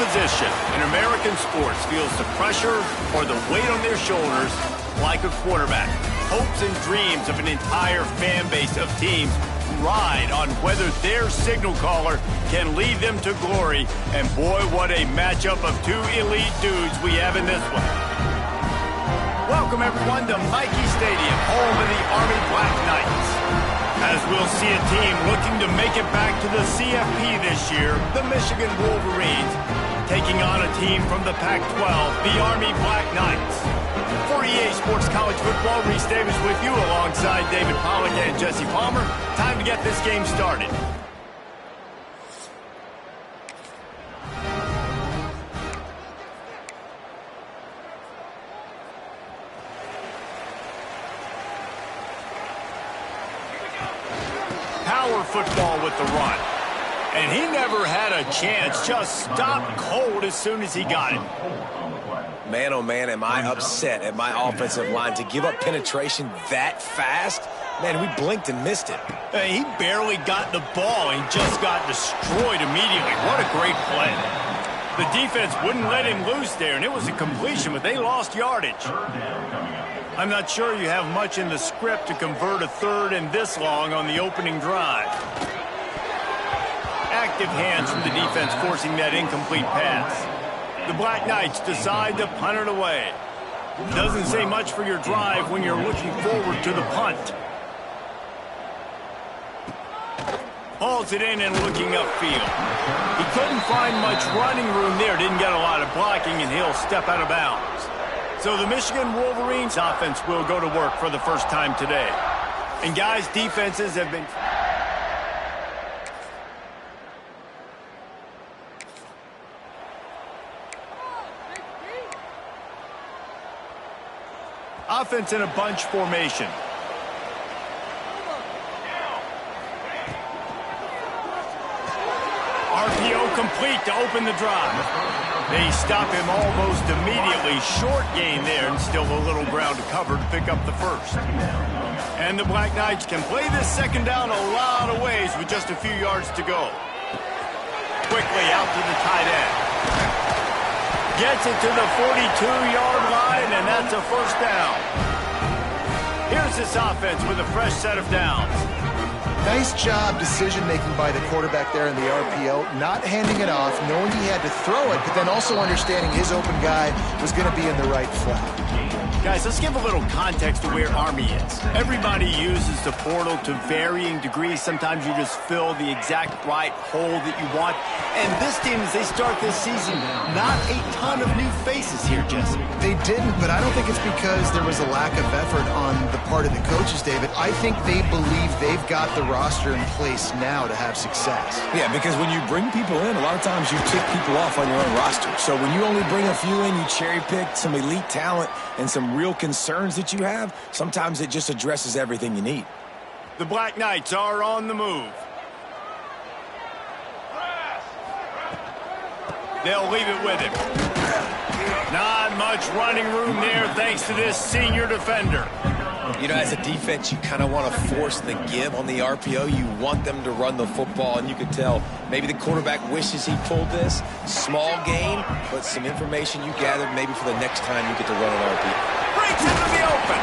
position in American sports feels the pressure or the weight on their shoulders like a quarterback. Hopes and dreams of an entire fan base of teams ride on whether their signal caller can lead them to glory. And boy, what a matchup of two elite dudes we have in this one. Welcome everyone to Michie Stadium, home of the Army Black Knights. As we'll see a team looking to make it back to the CFP this year, the Michigan Wolverines, taking on a team from the Pac-12, the Army Black Knights. For EA Sports College Football, Reese Davis with you alongside David Pollack and Jesse Palmer. Time to get this game started. Power football with the run. And he never had a chance, just stopped cold as soon as he got it. Man, oh man, am I upset at my offensive line to give up penetration that fast? Man, we blinked and missed it. He barely got the ball and just got destroyed immediately. What a great play. The defense wouldn't let him loose there, and it was a completion, but they lost yardage. I'm not sure you have much in the script to convert a third and this long on the opening drive. Active hands from the defense forcing that incomplete pass. The Black Knights decide to punt it away. Doesn't say much for your drive when you're looking forward to the punt. Hauls it in and looking upfield. He couldn't find much running room there, didn't get a lot of blocking, and he'll step out of bounds. So the Michigan Wolverines offense will go to work for the first time today. And guys, defenses have been... Offense in a bunch formation. RPO complete to open the drive. They stop him almost immediately. Short gain there and still a little ground to cover to pick up the first. And the Black Knights can play this second down a lot of ways with just a few yards to go. Quickly out to the tight end. Gets it to the 42-yard line, and that's a first down. Here's this offense with a fresh set of downs. Nice job decision-making by the quarterback there in the RPO, not handing it off, knowing he had to throw it, but then also understanding his open guy was going to be in the right flat. Guys, let's give a little context to where Army is. Everybody uses the portal to varying degrees. Sometimes you just fill the exact right hole that you want. And this team, as they start this season, not a ton of new faces here, Jesse. They didn't, but I don't think it's because there was a lack of effort on the part of the coaches, David. I think they believe they've got the roster in place now to have success. Yeah, because when you bring people in, a lot of times you tick people off on your own roster. So when you only bring a few in, you cherry pick some elite talent and some real concerns that you have, sometimes it just addresses everything you need. The Black Knights are on the move. They'll leave it with him. Not much running room there thanks to this senior defender. You know, as a defense, you kind of want to force the give on the RPO. You want them to run the football, and you can tell maybe the quarterback wishes he pulled this. Small gain, but some information you gathered maybe for the next time you get to run an RPO. Breaks into the open.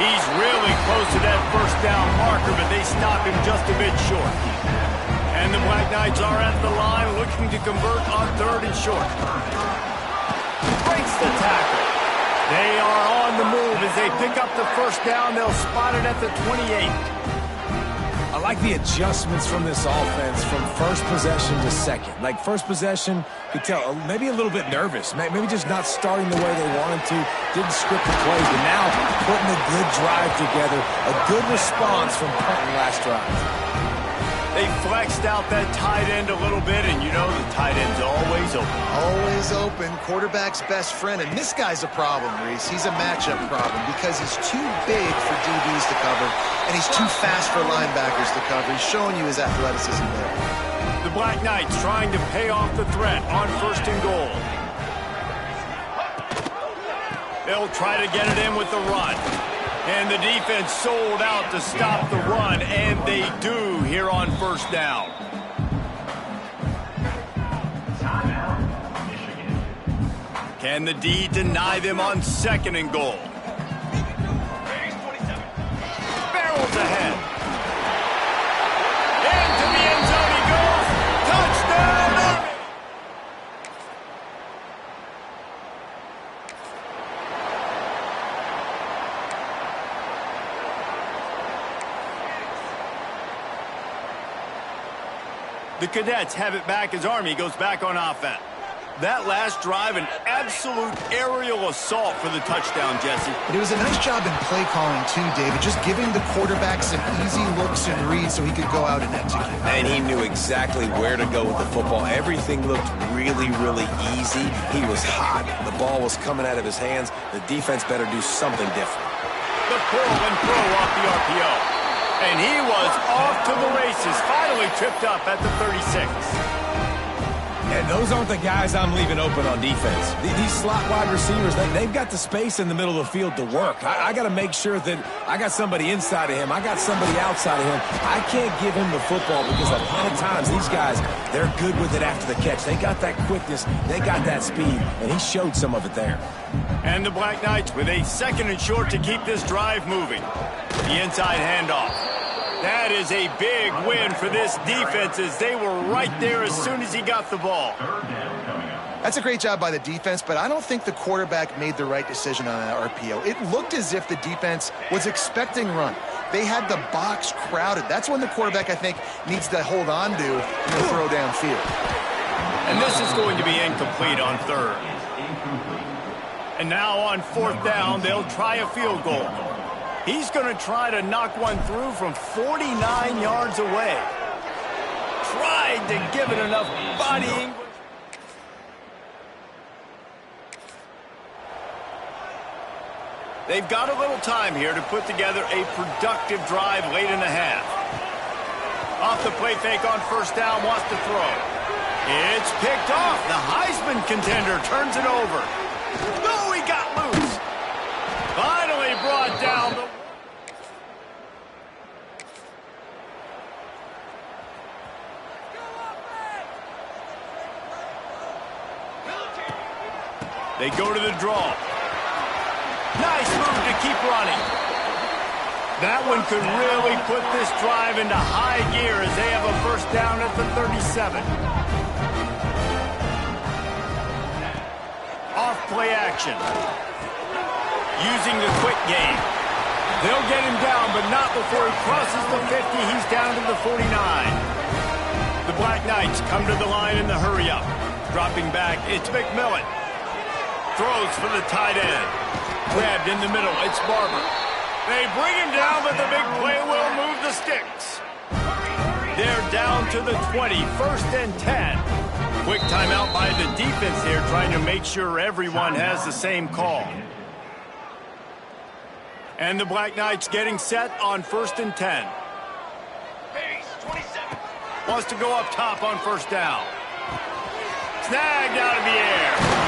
He's really close to that first down marker, but they stop him just a bit short. And the Black Knights are at the line looking to convert on third and short. Breaks the tackle. They are on the move as they pick up the first down. They'll spot it at the 28. I like the adjustments from this offense from first possession to second. Like first possession, you could tell maybe a little bit nervous. Maybe just not starting the way they wanted to. Didn't script the plays, but now putting a good drive together. A good response from punting last drive. They flexed out that tight end a little bit, and you know the tight end's always open. Always open, quarterback's best friend, and this guy's a problem, Reese. He's a matchup problem because he's too big for DBs to cover, and he's too fast for linebackers to cover. He's showing you his athleticism there. The Black Knights trying to pay off the threat on first and goal. They'll try to get it in with the run. And the defense sold out to stop the run, and they do here on first down. Can the D deny them on 2nd and goal? Barrels ahead. Into the end zone he goes. Touchdown, Army! The Cadets have it back as Army goes back on offense. That last drive, an absolute aerial assault for the touchdown, Jesse. But it was a nice job in play calling too, David, just giving the quarterback some easy looks and reads so he could go out and execute. And he knew exactly where to go with the football. Everything looked really, really easy. He was hot. The ball was coming out of his hands. The defense better do something different. The pull and throw off the RPO. And he was off to the races, finally tripped up at the 36. And those aren't the guys I'm leaving open on defense. These slot wide receivers, they've got the space in the middle of the field to work. I got to make sure that I got somebody inside of him. I got somebody outside of him. I can't give him the football because a lot of times these guys, they're good with it after the catch. They got that quickness. They got that speed. And he showed some of it there. And the Black Knights with a 2nd and short to keep this drive moving. The inside handoff. That is a big win for this defense as they were right there as soon as he got the ball. That's a great job by the defense, but I don't think the quarterback made the right decision on that RPO. It looked as if the defense was expecting run. They had the box crowded. That's when the quarterback, I think, needs to hold on to and throw downfield. And this is going to be incomplete on 3rd. And now on 4th down, they'll try a field goal. He's going to try to knock one through from 49 yards away. Tried to give it enough bodying. They've got a little time here to put together a productive drive late in the half. Off the play fake on 1st down, wants to throw. It's picked off. The Heisman contender turns it over. No, he got loose. Finally brought down the... They go to the draw. Nice move to keep running. That one could really put this drive into high gear as they have a 1st down at the 37. Off play action. Using the quick game. They'll get him down, but not before he crosses the 50. He's down to the 49. The Black Knights come to the line in the hurry up. Dropping back, it's McMillan. Throws for the tight end. Grabbed in the middle, it's Barber. They bring him down, but the big play will move the sticks. They're down to the 20, 1st and 10. Quick timeout by the defense here, trying to make sure everyone has the same call. And the Black Knights getting set on 1st and 10. Wants to go up top on 1st down. Snagged out of the air.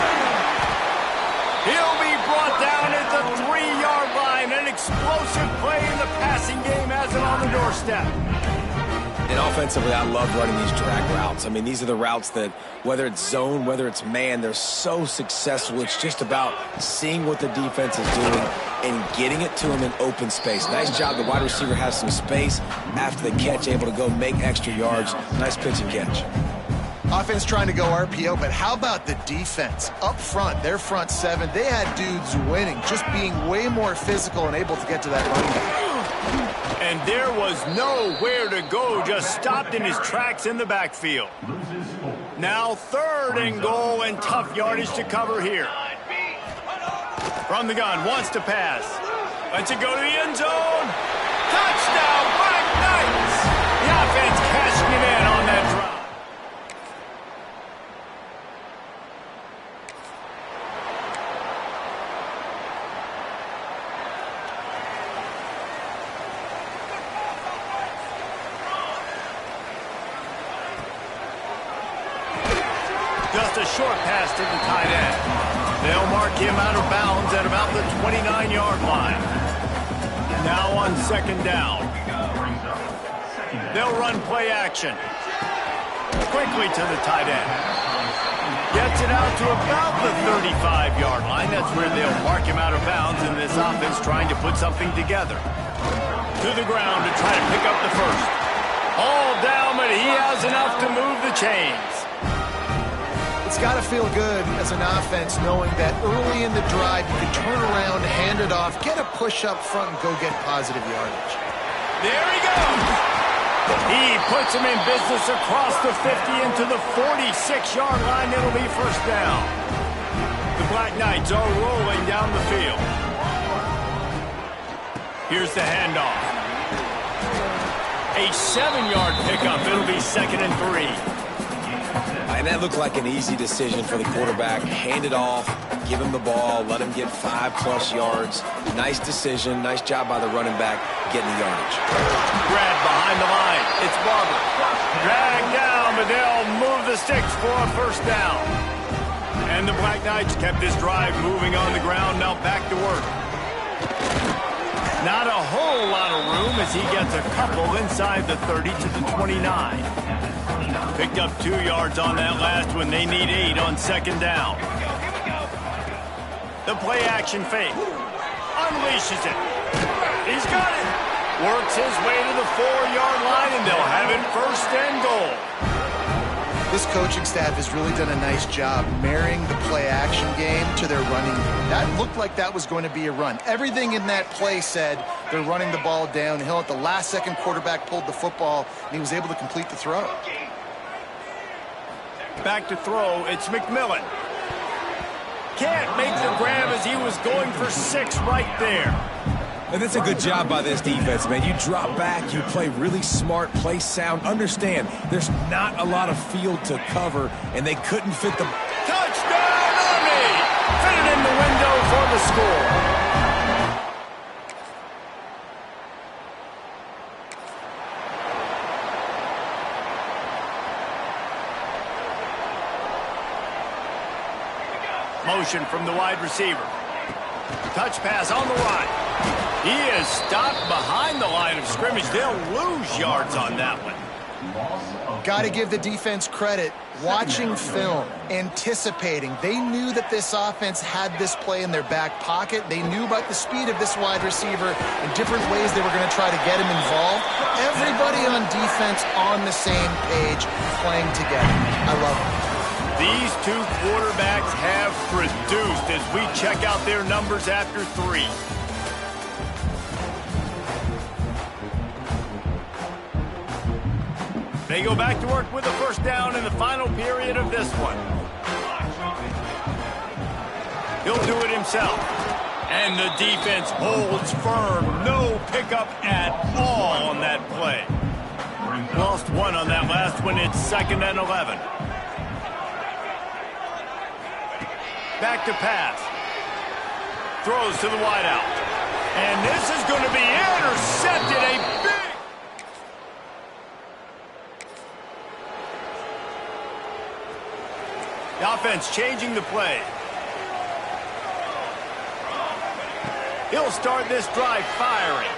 He'll be brought down at the 3-yard line. An explosive play in the passing game has it on the doorstep. And offensively, I love running these drag routes. I mean, these are the routes that, whether it's zone, whether it's man, they're so successful. It's just about seeing what the defense is doing and getting it to him in open space. Nice job. The wide receiver has some space after the catch, able to go make extra yards. Nice pitch and catch. Offense trying to go RPO, but how about the defense? Up front, their front 7, they had dudes winning, just being way more physical and able to get to that running back. And there was nowhere to go, just stopped in his tracks in the backfield. Now 3rd and goal and tough yardage to cover here. From the gun, wants to pass. Lets it go to the end zone. Touchdown, Black Knights! The offense cashing it in on that drive. Just a short pass to the tight end. They'll mark him out of bounds at about the 29-yard line. Now on 2nd down. They'll run play action. Quickly to the tight end. Gets it out to about the 35-yard line. That's where they'll mark him out of bounds, and this offense trying to put something together. To the ground to try to pick up the first. All down, but he has enough to move the chains. It's got to feel good as an offense knowing that early in the drive you can turn around, hand it off, get a push up front, and go get positive yardage. There he goes. He puts him in business across the 50 into the 46-yard line. It'll be first down. The Black Knights are rolling down the field. Here's the handoff. A 7-yard pickup. It'll be 2nd and 3. And that looked like an easy decision for the quarterback. Hand it off, give him the ball, let him get 5+ yards. Nice decision, nice job by the running back getting the yardage. Grab behind the line. It's Barber. Dragged down, but they'll move the sticks for a first down. And the Black Knights kept this drive moving on the ground. Now back to work. Not a whole lot of room as he gets a couple inside the 30 to the 29. Picked up 2 yards on that last one. They need 8 on 2nd down. The play action fake. Unleashes it. He's got it. Works his way to the 4-yard line, and they'll have it 1st and goal. This coaching staff has really done a nice job marrying the play action game to their running game. That looked like that was going to be a run. Everything in that play said they're running the ball downhill. At the last second, quarterback pulled the football, and he was able to complete the throw. Back to throw, it's McMillan. Can't make the grab as he was going for 6 right there. And that's a good job by this defense, man. You drop back, you play really smart, play sound. Understand, there's not a lot of field to cover, and they couldn't fit the... Touchdown, Army! Fit it in the window for the score. Motion from the wide receiver. Touch pass on the right. He is stopped behind the line of scrimmage. They'll lose yards on that one. Got to give the defense credit. Watching film, anticipating. They knew that this offense had this play in their back pocket. They knew about the speed of this wide receiver and different ways they were going to try to get him involved. Everybody on defense on the same page, playing together. I love it. These 2 quarterbacks have produced as we check out their numbers after 3. They go back to work with a first down in the final period of this one. He'll do it himself. And the defense holds firm. No pickup at all on that play. Lost 1 on that last one. It's 2nd and 11. Back to pass. Throws to the wideout. And this is going to be intercepted. A big... The offense changing the play. He'll start this drive firing.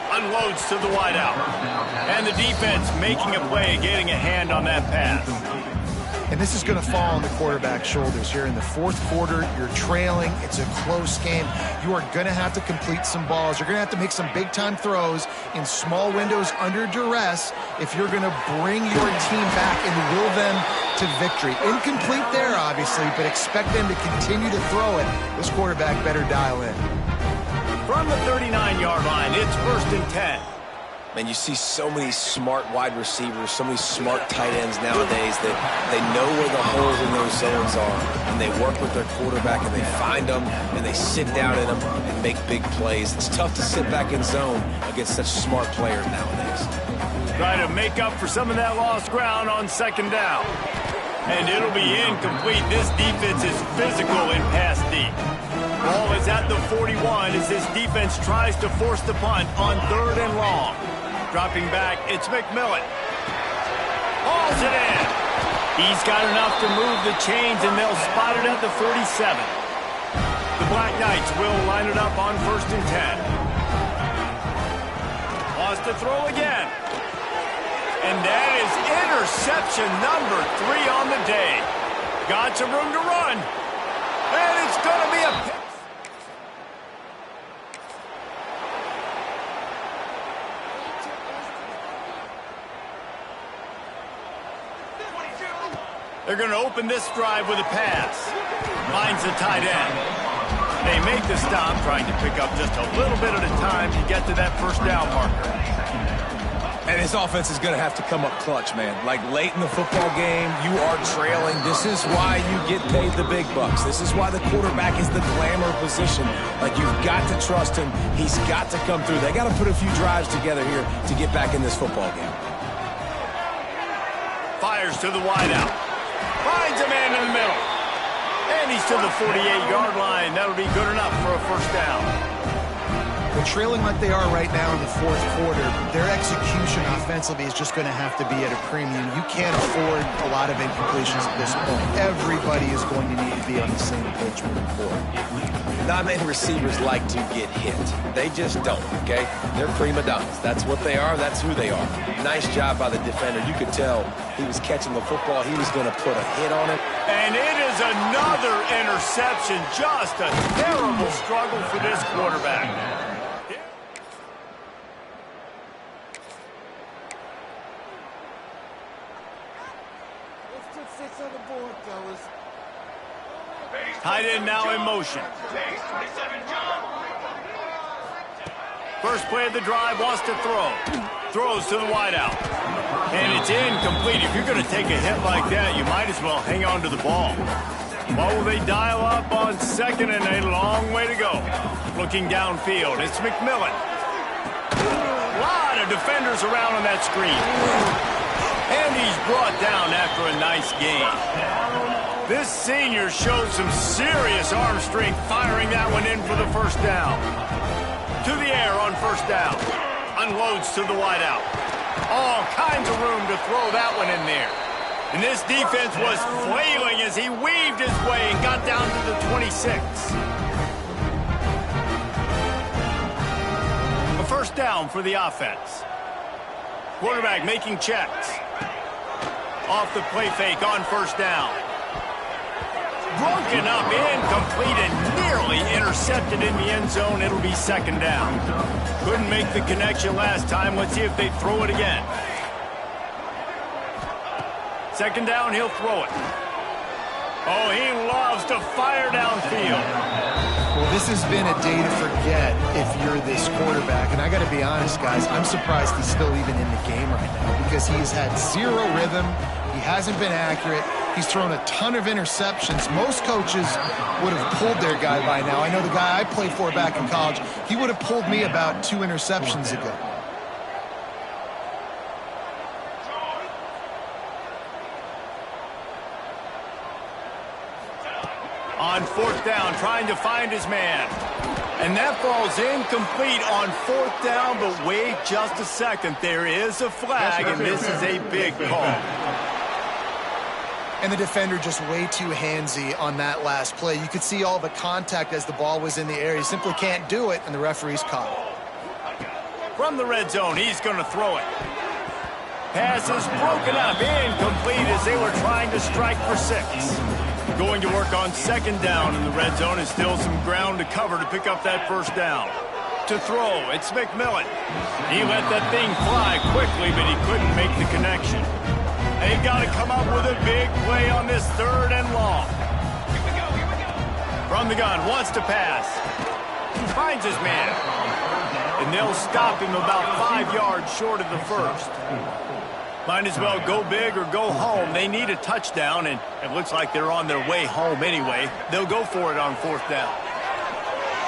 Unloads to the wideout. And the defense making a play, getting a hand on that pass. And this is going to fall on the quarterback's shoulders here in the 4th quarter. You're trailing. It's a close game. You are going to have to complete some balls. You're going to have to make some big-time throws in small windows under duress if you're going to bring your team back and will them to victory. Incomplete there, obviously, but expect them to continue to throw it. This quarterback better dial in. From the 39-yard line, it's 1st and 10. Man, you see so many smart wide receivers, so many smart tight ends nowadays that they know where the holes in those zones are, and they work with their quarterback, and they find them, and they sit down in them and make big plays. It's tough to sit back in zone against such smart players nowadays. Try to make up for some of that lost ground on 2nd down. And it'll be incomplete. This defense is physical in pass deep. Ball is at the 41 as this defense tries to force the punt on 3rd and long. Dropping back, it's McMillan. Hauls it in. He's got enough to move the chains, and they'll spot it at the 47. The Black Knights will line it up on 1st and 10. Wants to throw again. And that is interception number 3 on the day. got some room to run. And it's going to be a pick. They're going to open this drive with a pass. Finds the tight end. They make the stop, trying to pick up just a little bit at a time to get to that first down marker. And this offense is going to have to come up clutch, man. Like late in the football game, you are trailing. This is why you get paid the big bucks. This is why the quarterback is the glamour position. Like, you've got to trust him. He's got to come through. They got to put a few drives together here to get back in this football game. Fires to the wideout. Finds a man in the middle. And he's to the 48-yard line. That'll be good enough for a first down. Well, trailing like they are right now in the fourth quarter, their execution offensively is just going to have to be at a premium. You can't afford a lot of incompletions at this point. Everybody is going to need to be on the same page moving forward. Not many receivers like to get hit. They just don't, okay? They're prima donnas. That's what they are. That's who they are. Nice job by the defender. You could tell he was catching the football. He was going to put a hit on it. And it is another interception. Just a terrible struggle for this quarterback. Let's put 6 on the board, fellas. Tight end now in motion. First play of the drive, wants to throw. Throws to the wideout. And it's incomplete. If you're going to take a hit like that, you might as well hang on to the ball. What will they dial up on second and a long way to go? Looking downfield, it's McMillan. A lot of defenders around on that screen. And he's brought down after a nice gain. This senior showed some serious arm strength firing that one in for the first down. To the air on first down. Unloads to the wideout. All kinds of room to throw that one in there. And this defense was flailing as he weaved his way and got down to the 26. A first down for the offense. Quarterback making checks. Off the play fake on first down. Broken up, incomplete, and nearly intercepted in the end zone. It'll be second down. Couldn't make the connection last time. Let's see if they throw it again. Second down, he'll throw it. Oh, he loves to fire downfield. Well, this has been a day to forget if you're this quarterback. And I got to be honest, guys, I'm surprised he's still even in the game right now because he's had zero rhythm. He hasn't been accurate. He's thrown a ton of interceptions. Most coaches would have pulled their guy by now. I know the guy I played for back in college, he would have pulled me about 2 interceptions ago. On fourth down, trying to find his man. And that ball's incomplete on fourth down, but wait just a second. There is a flag, and this is a big call. And the defender just way too handsy on that last play. You could see all the contact as the ball was in the air. He simply can't do it, and the referee's caught it. From the red zone, he's going to throw it. Pass is broken up, incomplete as they were trying to strike for 6. Going to work on second down in the red zone is still some ground to cover to pick up that first down. To throw, it's McMillan. He let that thing fly quickly, but he couldn't make the connection. They've got to come up with a big play on this third and long. From the gun, wants to pass. Finds his man. And they'll stop him about 5 yards short of the first. Might as well go big or go home. They need a touchdown, and it looks like they're on their way home anyway. They'll go for it on fourth down.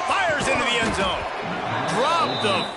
Fires into the end zone. Dropped the